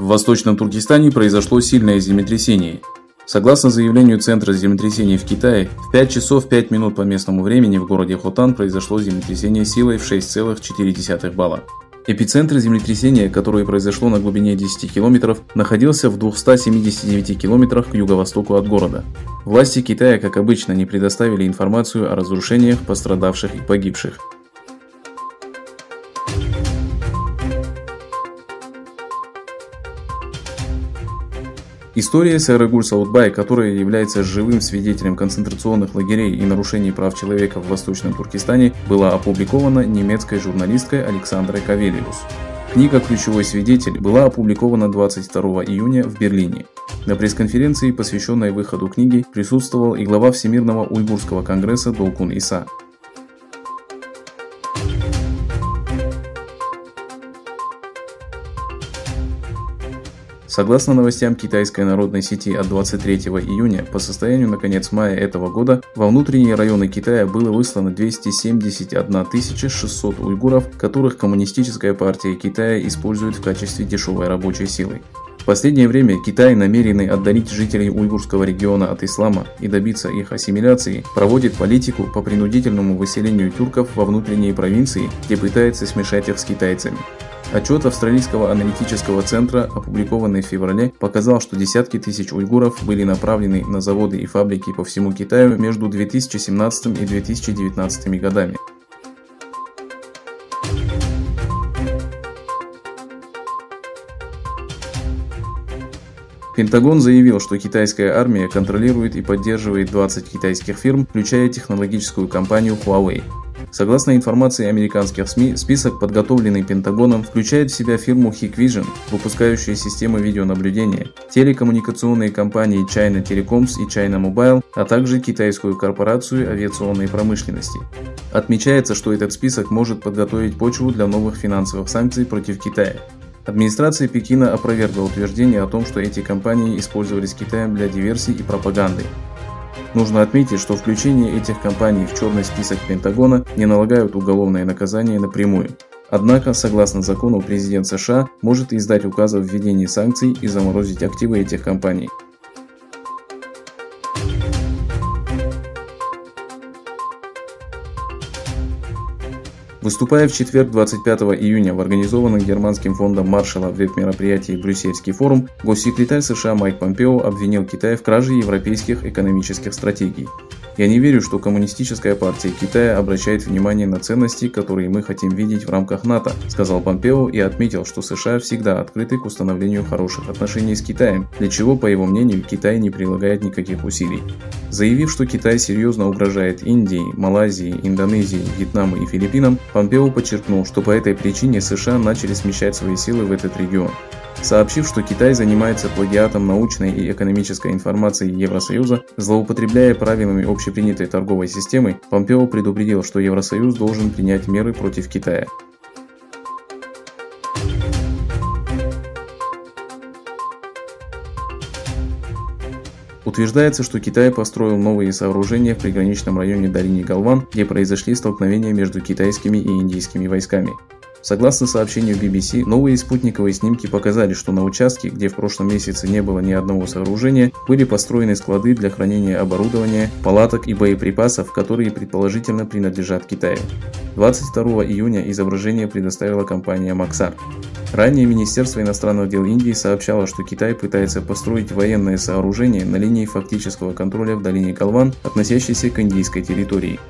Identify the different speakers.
Speaker 1: Восточном Туркестане произошло сильное землетрясение. Согласно заявлению Центра землетрясений в Китае, в 5 часов 5 минут по местному времени в городе Хотан произошло землетрясение силой в 6,4 балла. Эпицентр землетрясения, которое произошло на глубине 10 километров, находился в 279 километрах к юго-востоку от города. Власти Китая, как обычно, не предоставили информацию о разрушениях, пострадавших и погибших. История Сайрагуль Саудбай, которая является живым свидетелем концентрационных лагерей и нарушений прав человека в Восточном Туркестане, была опубликована немецкой журналисткой Александрой Кавелиус. Книга «Ключевой свидетель» была опубликована 22 июня в Берлине. На пресс-конференции, посвященной выходу книги, присутствовал и глава Всемирного уйгурского конгресса Долкун Иса. Согласно новостям китайской народной сети от 23 июня, по состоянию на конец мая этого года во внутренние районы Китая было выслано 271 600 уйгуров, которых Коммунистическая партия Китая использует в качестве дешевой рабочей силы. В последнее время Китай, намеренный отдалить жителей уйгурского региона от ислама и добиться их ассимиляции, проводит политику по принудительному выселению тюрков во внутренние провинции, где пытается смешать их с китайцами. Отчет Австралийского аналитического центра, опубликованный в феврале, показал, что десятки тысяч уйгуров были направлены на заводы и фабрики по всему Китаю между 2017 и 2019 годами. Пентагон заявил, что китайская армия контролирует и поддерживает 20 китайских фирм, включая технологическую компанию Huawei. Согласно информации американских СМИ, список, подготовленный Пентагоном, включает в себя фирму Hikvision, выпускающую системы видеонаблюдения, телекоммуникационные компании China Telecoms и China Mobile, а также китайскую корпорацию авиационной промышленности. Отмечается, что этот список может подготовить почву для новых финансовых санкций против Китая. Администрация Пекина опровергла утверждение о том, что эти компании использовались Китаем для диверсий и пропаганды. Нужно отметить, что включение этих компаний в черный список Пентагона не налагают уголовное наказание напрямую. Однако, согласно закону, президент США может издать указ о введении санкций и заморозить активы этих компаний. Выступая в четверг 25 июня в организованном германским фондом Маршалла веб-мероприятии «Брюссельский форум», госсекретарь США Майк Помпео обвинил Китай в краже европейских экономических стратегий. «Я не верю, что Коммунистическая партия Китая обращает внимание на ценности, которые мы хотим видеть в рамках НАТО», сказал Помпео и отметил, что США всегда открыты к установлению хороших отношений с Китаем, для чего, по его мнению, Китай не прилагает никаких усилий. Заявив, что Китай серьезно угрожает Индии, Малайзии, Индонезии, Вьетнаму и Филиппинам, Помпео подчеркнул, что по этой причине США начали смещать свои силы в этот регион. Сообщив, что Китай занимается плагиатом научной и экономической информации Евросоюза, злоупотребляя правилами общепринятой торговой системы, Помпео предупредил, что Евросоюз должен принять меры против Китая. Утверждается, что Китай построил новые сооружения в приграничном районе долины Галван, где произошли столкновения между китайскими и индийскими войсками. Согласно сообщению BBC, новые спутниковые снимки показали, что на участке, где в прошлом месяце не было ни одного сооружения, были построены склады для хранения оборудования, палаток и боеприпасов, которые предположительно принадлежат Китаю. 22 июня изображение предоставила компания Maxar. Ранее Министерство иностранных дел Индии сообщало, что Китай пытается построить военное сооружение на линии фактического контроля в долине Галван, относящейся к индийской территории.